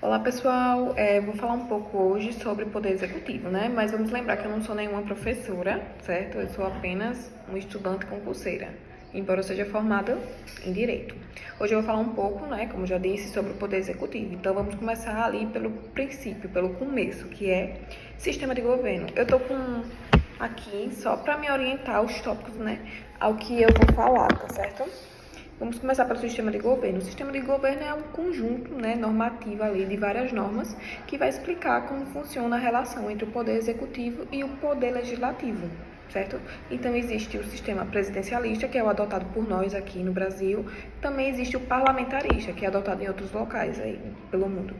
Olá pessoal, vou falar um pouco hoje sobre o Poder Executivo, né? Mas vamos lembrar que eu não sou nenhuma professora, certo? Eu sou apenas uma estudante concurseira, embora eu seja formada em Direito. Hoje eu vou falar um pouco, né, como já disse, sobre o Poder Executivo. Então vamos começar ali pelo princípio, pelo começo, que é sistema de governo. Eu tô com aqui só para me orientar os tópicos, né, ao que eu vou falar, tá certo? Vamos começar pelo sistema de governo. O sistema de governo é um conjunto, né, normativo ali de várias normas que vai explicar como funciona a relação entre o poder executivo e o poder legislativo, certo? Então existe o sistema presidencialista, que é o adotado por nós aqui no Brasil. Também existe o parlamentarista, que é adotado em outros locais aí pelo mundo.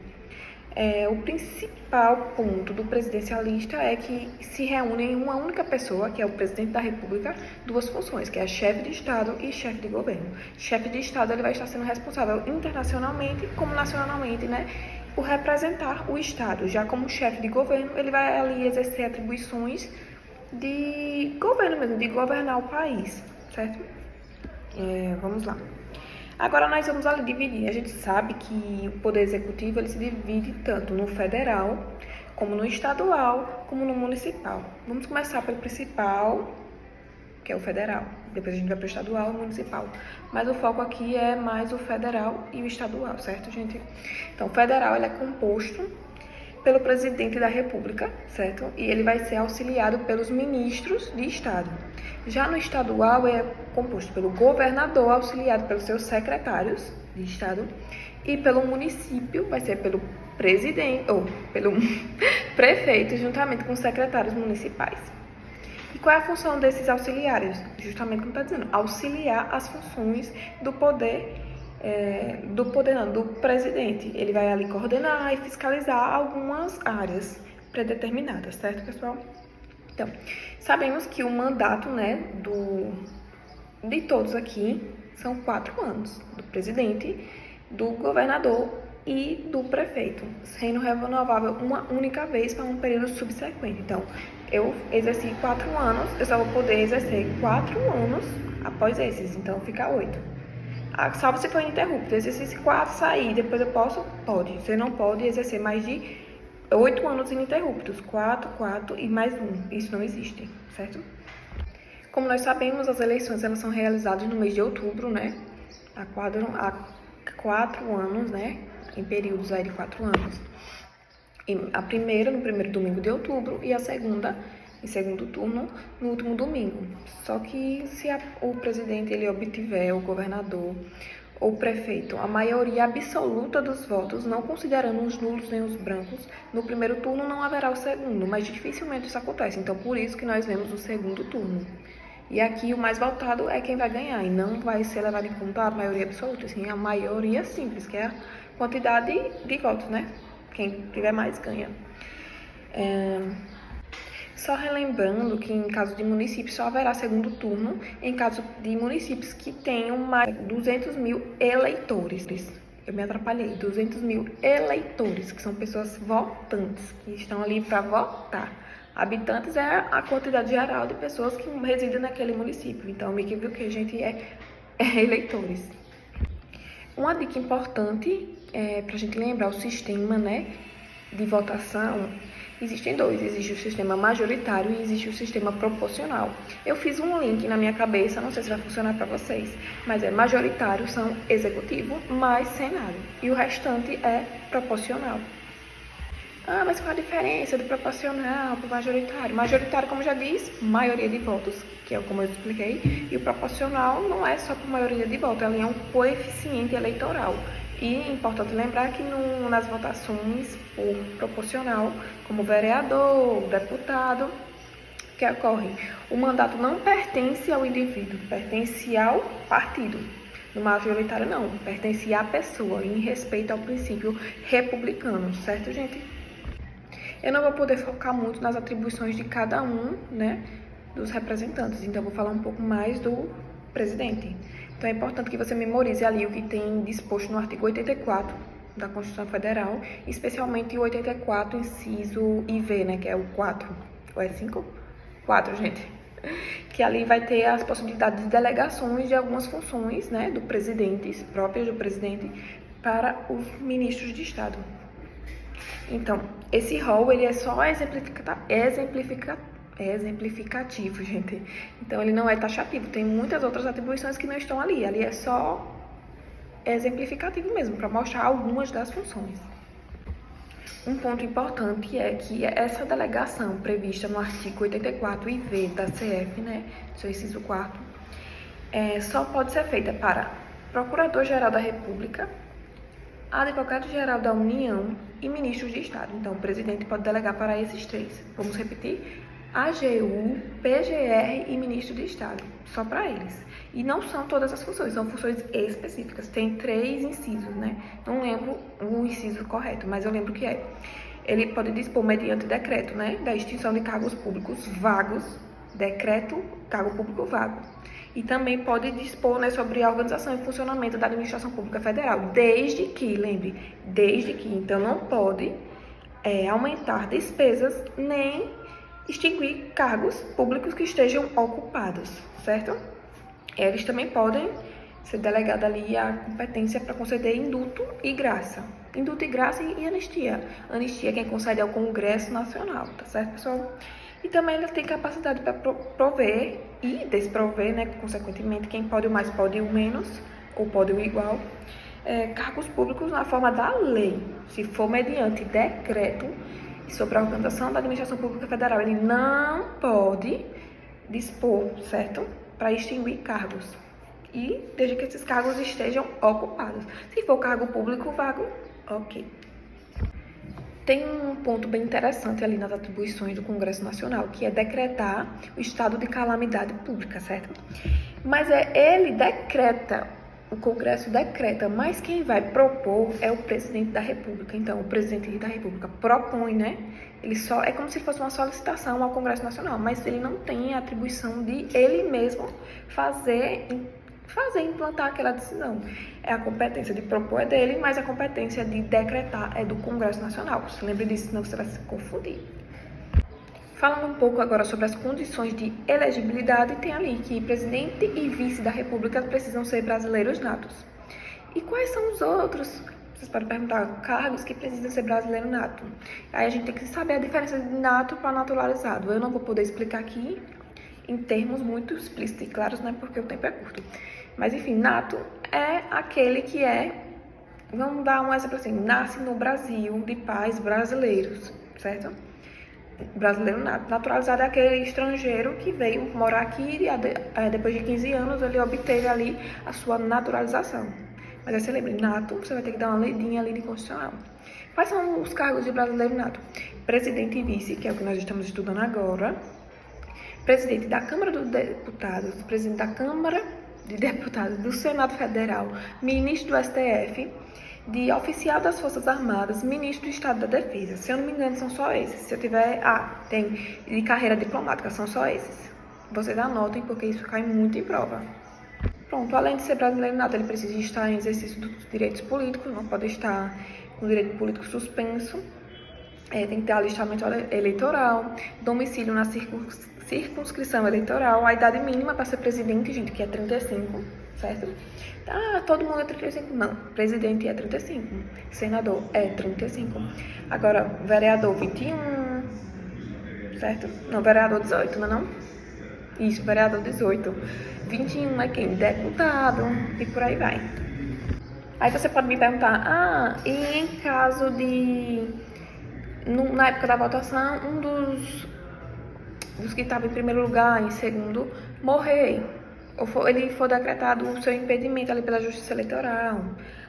O principal ponto do presidencialista é que se reúne em uma única pessoa, que é o presidente da República, duas funções, que é chefe de Estado e chefe de governo. Chefe de Estado ele vai estar sendo responsável internacionalmente como nacionalmente, né, por representar o Estado. Já como chefe de governo, ele vai ali exercer atribuições de governo mesmo, de governar o país, certo? Vamos lá. Agora nós vamos ali dividir. A gente sabe que o poder executivo ele se divide tanto no federal, como no estadual, como no municipal. Vamos começar pelo principal, que é o federal. Depois a gente vai para o estadual e municipal. Mas o foco aqui é mais o federal e o estadual, certo, gente? Então, o federal ele é composto pelo presidente da República, certo? E ele vai ser auxiliado pelos ministros de Estado. Já no estadual é composto pelo governador, auxiliado pelos seus secretários de Estado, e pelo município vai ser pelo presidente ou pelo prefeito, juntamente com os secretários municipais. E qual é a função desses auxiliares? Justamente como está dizendo, auxiliar as funções do do presidente. Ele vai ali coordenar e fiscalizar algumas áreas predeterminadas, certo, pessoal? Então, sabemos que o mandato, né, de todos aqui são 4 anos, do presidente, do governador e do prefeito, sendo renovável uma única vez para um período subsequente. Então, eu exerci 4 anos, eu só vou poder exercer 4 anos após esses, então fica 8. Salvo se for ininterrupto, exercício 4, sair, depois eu posso? Pode. Você não pode exercer mais de 8 anos ininterruptos, 4 e mais 1. Isso não existe, certo? Como nós sabemos, as eleições elas são realizadas no mês de outubro, né? Há 4 anos, né? Em períodos aí de 4 anos. A primeira no primeiro domingo de outubro e a segunda em segundo turno no último domingo. Só que se o presidente ele obtiver, o governador ou o prefeito, a maioria absoluta dos votos, não considerando os nulos nem os brancos, no primeiro turno não haverá o segundo, mas dificilmente isso acontece. Então, por isso que nós vemos o segundo turno. E aqui o mais votado é quem vai ganhar, e não vai ser levado em conta a maioria absoluta, assim, a maioria simples, que é a quantidade de votos, né? Quem tiver mais ganha. Só relembrando que em caso de municípios só haverá segundo turno em caso de municípios que tenham mais de 200 mil eleitores. Eu me atrapalhei, 200 mil eleitores, que são pessoas votantes, que estão ali para votar. Habitantes é a quantidade geral de pessoas que residem naquele município. Então, me equivoquei, gente, é eleitores. Uma dica importante para a gente lembrar o sistema, né, de votação. Existem dois, existe o sistema majoritário e existe o sistema proporcional. Eu fiz um link na minha cabeça, não sei se vai funcionar para vocês, mas majoritário são executivo mais senado e o restante é proporcional. Mas qual a diferença do proporcional para o majoritário? Majoritário, como já diz, maioria de votos, que é como eu expliquei, e o proporcional não é só por maioria de votos, ela é um coeficiente eleitoral. E é importante lembrar que nas votações por proporcional, como vereador, deputado, que ocorre, o mandato não pertence ao indivíduo, pertence ao partido. No majoritário não, pertence à pessoa, em respeito ao princípio republicano, certo, gente? Eu não vou poder focar muito nas atribuições de cada um, né, dos representantes, então eu vou falar um pouco mais do presidente. Então é importante que você memorize ali o que tem disposto no artigo 84 da Constituição Federal, especialmente o 84, inciso IV, né, que é o 4, ou é 5? 4, gente. Que ali vai ter as possibilidades de delegações de algumas funções, né, do presidente, próprias do presidente, para os ministros de Estado. Então, esse rol, ele é só exemplificativo, gente. Então, ele não é taxativo. Tem muitas outras atribuições que não estão ali. Ali é só exemplificativo mesmo, para mostrar algumas das funções. Um ponto importante é que essa delegação prevista no artigo 84IV da CF, né, seu inciso 4º, só pode ser feita para Procurador-Geral da República, Advogado-Geral da União e Ministros de Estado. Então, o presidente pode delegar para esses três. Vamos repetir? AGU, PGR e Ministro de Estado. Só para eles. E não são todas as funções, são funções específicas. Tem 3 incisos, né? Não lembro o inciso correto, mas eu lembro que é. Ele pode dispor mediante decreto, né? Da extinção de cargos públicos vagos. Decreto, cargo público vago. E também pode dispor, né, sobre a organização e funcionamento da administração pública federal, desde que, lembre, desde que, então não pode aumentar despesas nem extinguir cargos públicos que estejam ocupados, certo? Eles também podem ser delegados ali a competência para conceder indulto e graça. Indulto e graça e anistia. Anistia quem concede ao Congresso Nacional, tá certo, pessoal? E também ele tem capacidade para prover e desprover, né, consequentemente, quem pode o mais pode o menos, ou pode o igual, cargos públicos na forma da lei. Se for mediante decreto sobre a organização da administração pública federal, ele não pode dispor, certo? Para extinguir cargos. E desde que esses cargos estejam ocupados. Se for cargo público vago, ok. Tem um ponto bem interessante ali nas atribuições do Congresso Nacional, que é decretar o estado de calamidade pública, certo? Mas ele decreta, o Congresso decreta, mas quem vai propor é o presidente da República. Então, o presidente da República propõe, né? Ele só é como se fosse uma solicitação ao Congresso Nacional, mas ele não tem a atribuição de ele mesmo fazer implantar aquela decisão. A competência de propor é dele, mas a competência de decretar é do Congresso Nacional. Você lembre disso, senão você vai se confundir. Falando um pouco agora sobre as condições de elegibilidade, tem ali que presidente e vice da República precisam ser brasileiros natos. E quais são os outros? Vocês podem perguntar, cargos que precisam ser brasileiro nato. Aí a gente tem que saber a diferença de nato para naturalizado. Eu não vou poder explicar aqui em termos muito explícitos e claros, né, porque o tempo é curto. Mas, enfim, nato é aquele que vamos dar um exemplo assim, nasce no Brasil de pais brasileiros, certo? Brasileiro nato. Naturalizado é aquele estrangeiro que veio morar aqui e depois de 15 anos ele obteve ali a sua naturalização. Mas aí você lembra, nato, você vai ter que dar uma ledinha ali de constitucional. Quais são os cargos de brasileiro nato? Presidente e vice, que é o que nós estamos estudando agora. Presidente da Câmara dos Deputados, presidente da Câmara de Deputados do Senado Federal, ministro do STF, de oficial das Forças Armadas, ministro do Estado da Defesa. Se eu não me engano, são só esses. Se eu tiver... tem de carreira diplomática, são só esses. Vocês anotem, porque isso cai muito em prova. Pronto, além de ser brasileiro nato, ele precisa estar em exercício dos direitos políticos, não pode estar com direito político suspenso. Tem que ter alistamento eleitoral, domicílio na circunscrição eleitoral, a idade mínima para ser presidente, gente, que é 35, certo? Todo mundo é 35? Não, presidente é 35, senador é 35. Agora, vereador 21, certo? Não, vereador 18, não é não? Isso, vereador 18. 21 é quem? Deputado, e por aí vai. Aí você pode me perguntar, e em caso de... na época da votação, um dos que estava em primeiro lugar, em segundo, morrer, ou ele for decretado o seu impedimento ali pela Justiça Eleitoral,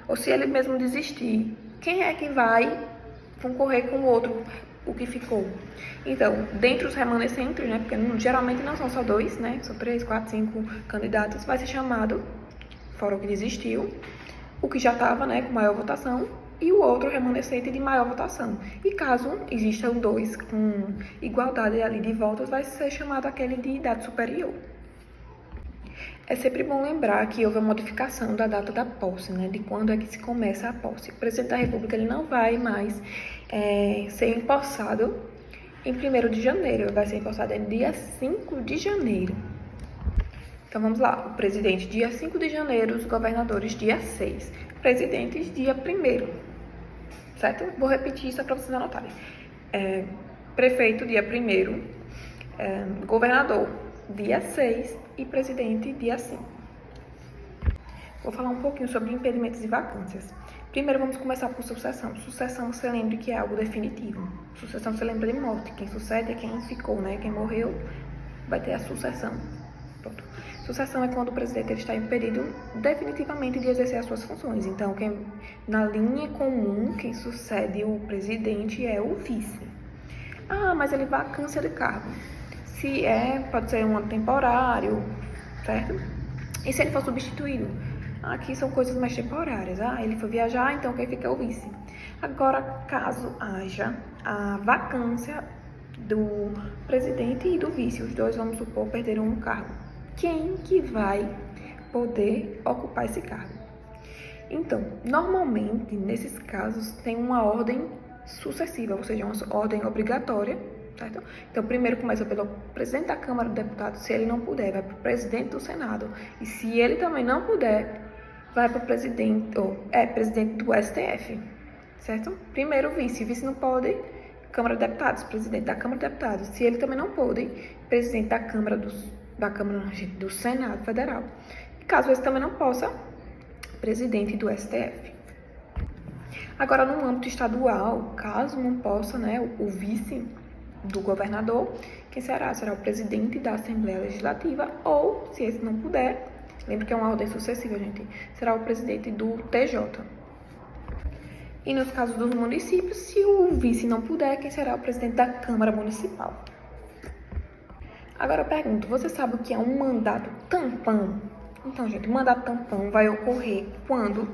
ou se ele mesmo desistir, quem é que vai concorrer com o outro, o que ficou? Então, dentre os remanescentes, né, porque geralmente não são só 2, né, são 3, 4, 5 candidatos, vai ser chamado, fora o que desistiu, o que já estava, né, com maior votação, e o outro remanescente de maior votação. E caso existam 2 com igualdade ali de votos, vai ser chamado aquele de idade superior. É sempre bom lembrar que houve a modificação da data da posse, né, de quando é que se começa a posse. O presidente da República ele não vai mais ser empossado em 1º de janeiro, ele vai ser empossado em dia 5 de janeiro. Então vamos lá, o presidente dia 5 de janeiro, os governadores dia 6, presidentes dia 1º. certo? Vou repetir isso para vocês anotarem. Prefeito, dia 1º, governador, dia 6 e presidente, dia 5. Vou falar um pouquinho sobre impedimentos e vacâncias. Primeiro, vamos começar por sucessão. Sucessão, você lembra que é algo definitivo. Sucessão, você lembra de morte. Quem sucede é quem ficou, né? Quem morreu vai ter a sucessão. Pronto. Sucessão é quando o presidente ele está impedido definitivamente de exercer as suas funções. Então, na linha comum, quem sucede o presidente é o vice. Mas ele vacância de cargo. Pode ser um ano temporário, certo? E se ele for substituído? Aqui são coisas mais temporárias. Ele foi viajar, então quem fica é o vice. Agora, caso haja a vacância do presidente e do vice, os dois, vamos supor, perderam um cargo. Quem que vai poder ocupar esse cargo? Então, normalmente, nesses casos, tem uma ordem sucessiva, ou seja, uma ordem obrigatória, certo? Então, primeiro começa pelo presidente da Câmara dos Deputados. Se ele não puder, vai para o presidente do Senado. E se ele também não puder, vai para o presidente do STF, certo? Primeiro o vice não pode, Câmara dos Deputados, presidente da Câmara dos Deputados. Se ele também não pode, presidente da Câmara do Senado Federal. Caso esse também não possa, presidente do STF. Agora, no âmbito estadual, caso não possa, né, o vice do governador, quem será? Será o presidente da Assembleia Legislativa ou, se esse não puder, lembra que é uma ordem sucessiva, gente, será o presidente do TJ. E nos casos dos municípios, se o vice não puder, quem será o presidente da Câmara Municipal. Agora eu pergunto, você sabe o que é um mandato tampão? Então, gente, o mandato tampão vai ocorrer quando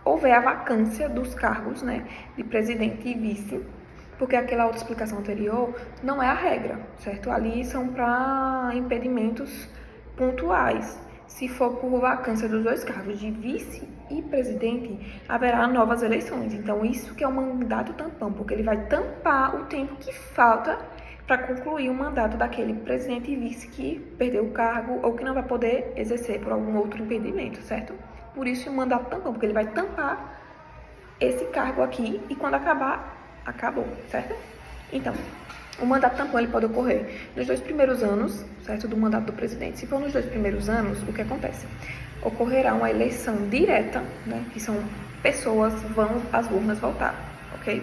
houver a vacância dos cargos, né, de presidente e vice, porque aquela outra explicação anterior não é a regra, certo? Ali são para impedimentos pontuais. Se for por vacância dos dois cargos de vice e presidente, haverá novas eleições. Então, isso que é o mandato tampão, porque ele vai tampar o tempo que falta para concluir o mandato daquele presidente e vice que perdeu o cargo ou que não vai poder exercer por algum outro impedimento, certo? Por isso o mandato tampão, porque ele vai tampar esse cargo aqui e quando acabar, acabou, certo? Então, o mandato tampão ele pode ocorrer nos 2 primeiros anos, certo, do mandato do presidente. Se for nos 2 primeiros anos, o que acontece? Ocorrerá uma eleição direta, né, que são pessoas vão às urnas votar, ok?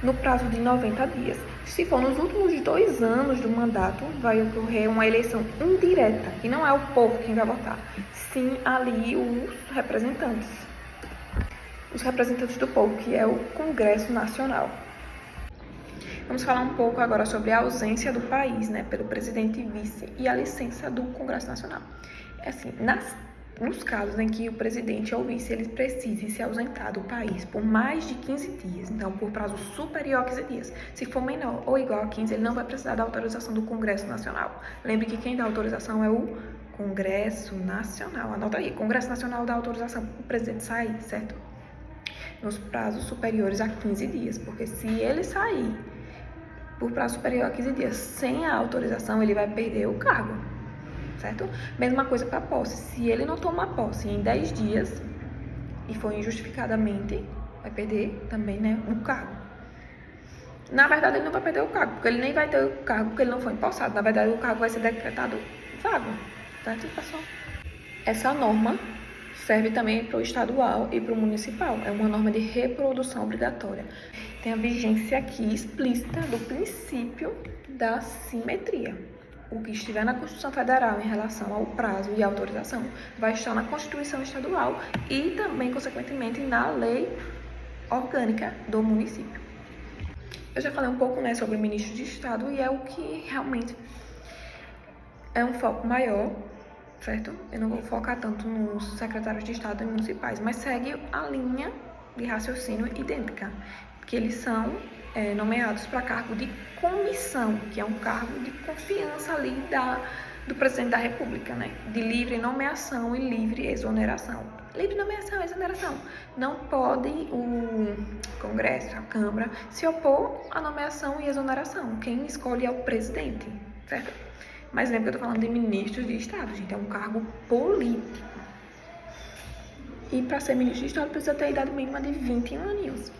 No prazo de 90 dias. Se for nos últimos 2 anos do mandato, vai ocorrer uma eleição indireta, que não é o povo quem vai votar, sim ali os representantes. Os representantes do povo, que é o Congresso Nacional. Vamos falar um pouco agora sobre a ausência do país, né, pelo presidente e vice e a licença do Congresso Nacional. Assim, nos casos em que o presidente ou o vice eles precisem se ausentar do país por mais de 15 dias, então por prazo superior a 15 dias. Se for menor ou igual a 15, ele não vai precisar da autorização do Congresso Nacional. Lembre que quem dá autorização é o Congresso Nacional. Anota aí, Congresso Nacional dá autorização para o presidente sair, certo? Nos prazos superiores a 15 dias, porque se ele sair por prazo superior a 15 dias sem a autorização, ele vai perder o cargo, certo? Mesma coisa para posse. Se ele não tomar posse em 10 dias e for injustificadamente, vai perder também, né, o cargo. Na verdade, ele não vai perder o cargo, porque ele nem vai ter o cargo porque ele não foi empossado. Na verdade, o cargo vai ser decretado vago, certo, pessoal? Essa norma serve também para o estadual e para o municipal. É uma norma de reprodução obrigatória. Tem a vigência aqui explícita do princípio da simetria. O que estiver na Constituição Federal em relação ao prazo e autorização vai estar na Constituição Estadual e também, consequentemente, na lei orgânica do município. Eu já falei um pouco, né, sobre o ministro de Estado e é o que realmente é um foco maior, certo? Eu não vou focar tanto nos secretários de Estado e municipais, mas segue a linha de raciocínio idêntica, que eles são nomeados para cargo de comissão, que é um cargo de confiança ali do presidente da República, né? De livre nomeação e livre exoneração. Livre nomeação e exoneração. Não pode o Congresso, a Câmara, se opor à nomeação e exoneração. Quem escolhe é o presidente, certo? Mas lembra que eu tô falando de ministros de Estado, gente, é um cargo político. E para ser ministro de Estado precisa ter a idade mínima de 21 aninhos.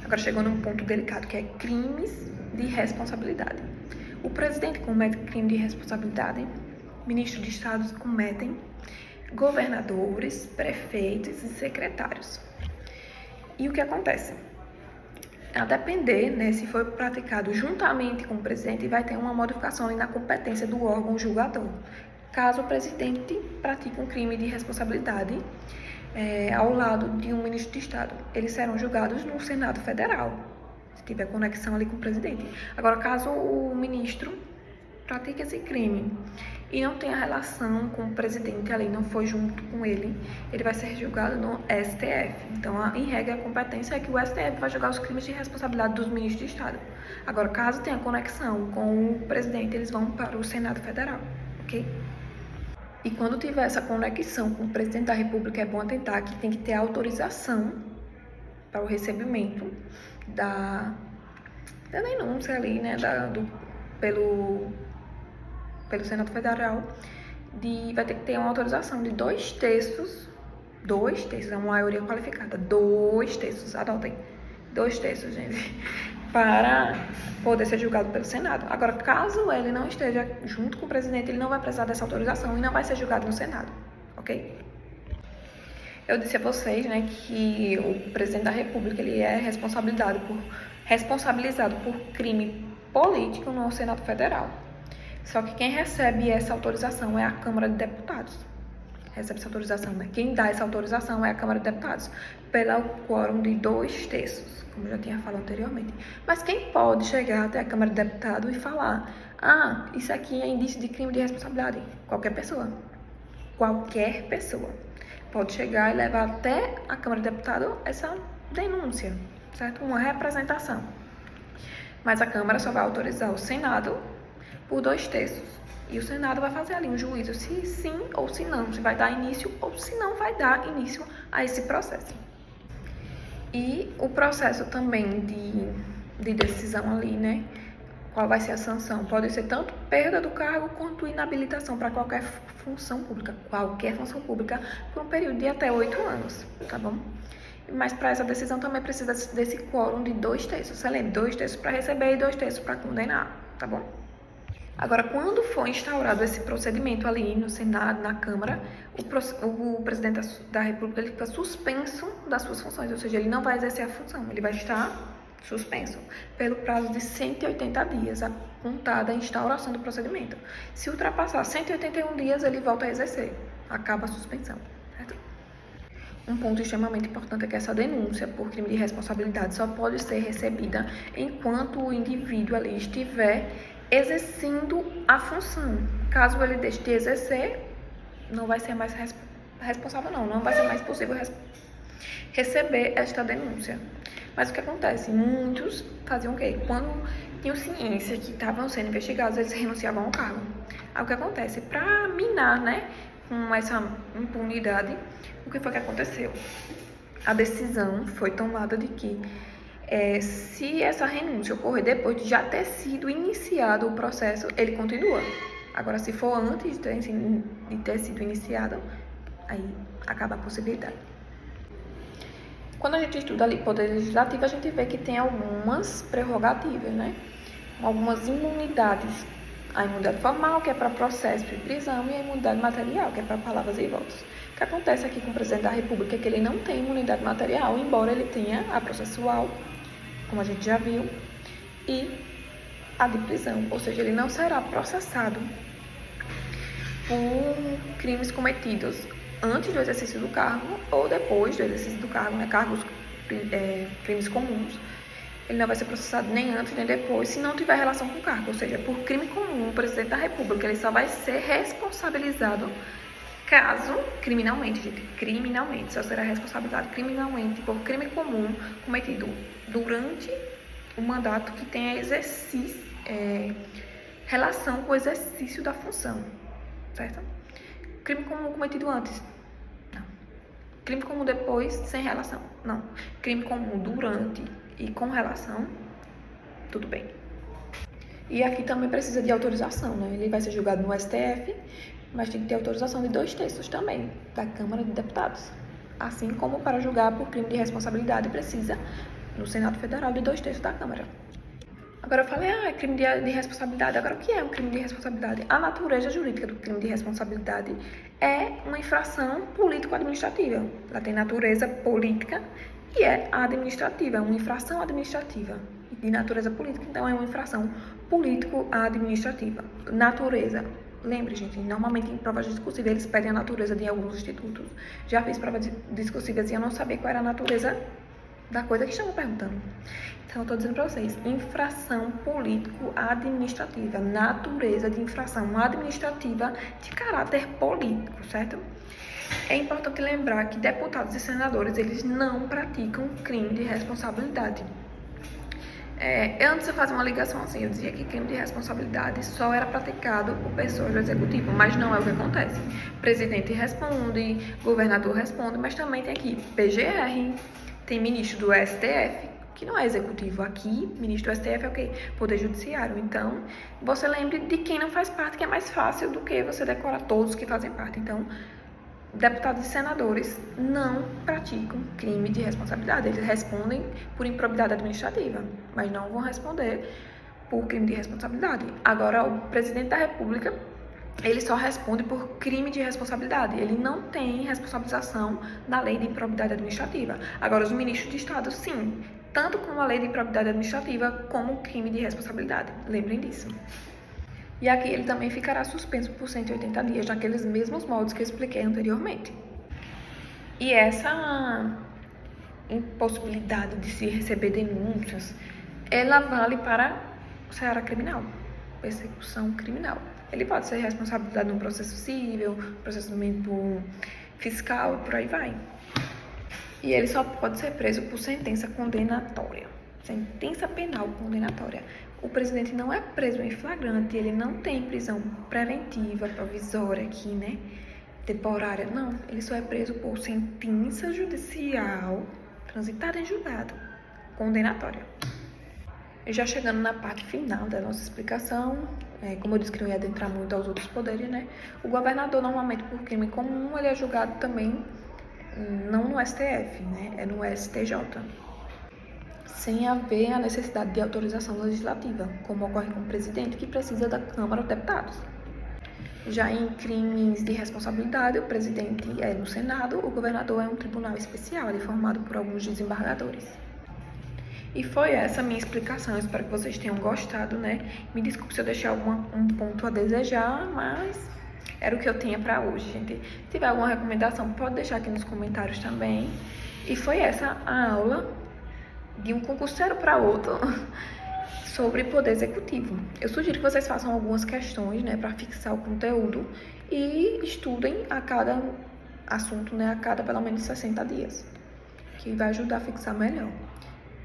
Agora chegou num ponto delicado, que é crimes de responsabilidade. O presidente comete crime de responsabilidade, ministros de estados cometem, governadores, prefeitos e secretários. E o que acontece? A depender, né, se for praticado juntamente com o presidente, vai ter uma modificação ali na competência do órgão julgador. Caso o presidente pratique um crime de responsabilidade ao lado de um ministro de Estado, eles serão julgados no Senado Federal, se tiver conexão ali com o presidente. Agora, caso o ministro pratique esse crime e não tenha relação com o presidente ali, não foi junto com ele, ele vai ser julgado no STF. Então, em regra, a competência é que o STF vai julgar os crimes de responsabilidade dos ministros de Estado. Agora, caso tenha conexão com o presidente, eles vão para o Senado Federal, ok? E quando tiver essa conexão com o presidente da República, é bom atentar que tem que ter autorização para o recebimento da denúncia ali, né, pelo Senado Federal, vai ter que ter uma autorização de 2/3, é uma maioria qualificada, 2/3, anotem, 2/3, gente, para poder ser julgado pelo Senado. Agora, caso ele não esteja junto com o presidente, ele não vai precisar dessa autorização e não vai ser julgado no Senado, ok? Eu disse a vocês, né, que o presidente da República, ele é responsabilizado por crime político no Senado Federal. Só que quem recebe essa autorização é a Câmara de Deputados. Recebe essa autorização, né? Quem dá essa autorização é a Câmara de Deputados, pelo quórum de 2/3, como eu já tinha falado anteriormente. Mas quem pode chegar até a Câmara de Deputados e falar: isso aqui é indício de crime de responsabilidade? Qualquer pessoa. Qualquer pessoa pode chegar e levar até a Câmara de Deputados essa denúncia, certo? Uma representação. Mas a Câmara só vai autorizar o Senado por 2/3. E o Senado vai fazer ali um juízo se sim ou se não, se vai dar início ou se não vai dar início a esse processo. E o processo também de decisão ali, né? Qual vai ser a sanção? Pode ser tanto perda do cargo quanto inabilitação para qualquer função pública. Qualquer função pública por um período de até 8 anos, tá bom? Mas para essa decisão também precisa desse quórum de 2/3. Você lembra? 2/3 para receber e 2/3 para condenar, tá bom? Agora, quando for instaurado esse procedimento ali no Senado, na Câmara, o presidente da República ele fica suspenso das suas funções, ou seja, ele não vai exercer a função, ele vai estar suspenso pelo prazo de 180 dias, a contar da instauração do procedimento. Se ultrapassar 181 dias, ele volta a exercer, acaba a suspensão, certo? Um ponto extremamente importante é que essa denúncia por crime de responsabilidade só pode ser recebida enquanto o indivíduo ali estiver exercendo a função. Caso ele deixe de exercer, não vai ser mais responsável, não vai ser mais possível receber esta denúncia. Mas o que acontece? Muitos faziam o quê? Quando tinham ciência que estavam sendo investigados, eles renunciavam ao cargo. Aí o que acontece? Para minar, né, com essa impunidade, o que foi que aconteceu? A decisão foi tomada de que se essa renúncia ocorrer depois de já ter sido iniciado o processo, ele continua. Agora, se for antes de ter sido iniciado, aí acaba a possibilidade. Quando a gente estuda ali Poder Legislativo, a gente vê que tem algumas prerrogativas, né? Algumas imunidades. A imunidade formal, que é para processo e prisão, e a imunidade material, que é para palavras e votos. O que acontece aqui com o presidente da República é que ele não tem imunidade material, embora ele tenha a processual, como a gente já viu, e a de prisão, ou seja, ele não será processado por crimes cometidos antes do exercício do cargo ou depois do exercício do cargo, né, crimes comuns. Ele não vai ser processado nem antes nem depois, se não tiver relação com o cargo, ou seja, por crime comum, o presidente da República, ele só vai ser responsabilizado caso, criminalmente, só será responsabilizado criminalmente por crime comum cometido durante o mandato que tenha relação com o exercício da função, certo? Crime comum cometido antes, não. Crime comum depois, sem relação, não. Crime comum durante e com relação, tudo bem. E aqui também precisa de autorização, né? Ele vai ser julgado no STF, mas tem que ter autorização de 2/3 também, da Câmara de Deputados. Assim como para julgar por crime de responsabilidade precisa no Senado Federal de 2/3 da Câmara. Agora eu falei, é crime de responsabilidade. Agora, o que é um crime de responsabilidade? A natureza jurídica do crime de responsabilidade é uma infração político-administrativa. Ela tem natureza política e é administrativa, é uma infração administrativa de natureza política, então é uma infração político-administrativa. Natureza. Lembre, gente, normalmente em provas discursivas eles pedem a natureza de alguns institutos. Já fiz provas discursivas e eu não sabia qual era a natureza da coisa que estavam perguntando. Então, eu estou dizendo para vocês, infração político-administrativa, natureza de infração administrativa de caráter político, certo? É importante lembrar que deputados e senadores, eles não praticam crime de responsabilidade. Antes de eu fazer uma ligação assim, eu dizia que crime de responsabilidade só era praticado por pessoas do executivo, mas não é o que acontece. Presidente responde, governador responde, mas também tem aqui PGR, tem ministro do STF, que não é executivo. Aqui, ministro do STF é o quê? Poder Judiciário. Então, você lembre de quem não faz parte, que é mais fácil do que você decorar todos que fazem parte. Então, deputados e senadores não praticam crime de responsabilidade. Eles respondem por improbidade administrativa, mas não vão responder por crime de responsabilidade. Agora, o presidente da República, ele só responde por crime de responsabilidade. Ele não tem responsabilização na lei de improbidade administrativa. Agora, os ministros de Estado, sim, tanto com a lei de improbidade administrativa como crime de responsabilidade. Lembrem disso. E aqui ele também ficará suspenso por 180 dias, naqueles mesmos moldes que eu expliquei anteriormente. E essa impossibilidade de se receber denúncias, ela vale para o seara criminal, persecução criminal. Ele pode ser responsabilizado no processo civil, processamento fiscal e por aí vai. E ele só pode ser preso por sentença condenatória, sentença penal condenatória. O presidente não é preso em flagrante, ele não tem prisão preventiva, provisória aqui, né? Temporária, não. Ele só é preso por sentença judicial transitada em julgado, condenatória. E já chegando na parte final da nossa explicação, como eu disse que não ia adentrar muito aos outros poderes, né? O governador, normalmente por crime comum, ele é julgado também, não no STF, né? É no STJ. Sem haver a necessidade de autorização legislativa, como ocorre com o presidente, que precisa da Câmara dos Deputados. Já em crimes de responsabilidade, o presidente é no Senado, o governador é um tribunal especial, ele é formado por alguns desembargadores. E foi essa a minha explicação, eu espero que vocês tenham gostado, né? Me desculpe se eu deixei um ponto a desejar, mas era o que eu tinha para hoje, gente. Se tiver alguma recomendação, pode deixar aqui nos comentários também. E foi essa a aula de um concurseiro para outro sobre poder executivo. Eu sugiro que vocês façam algumas questões, né, para fixar o conteúdo e estudem a cada assunto, né, a cada pelo menos 60 dias, que vai ajudar a fixar melhor.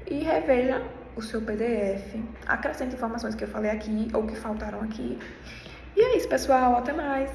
E reveja o seu PDF, acrescente informações que eu falei aqui ou que faltaram aqui. E é isso, pessoal, até mais!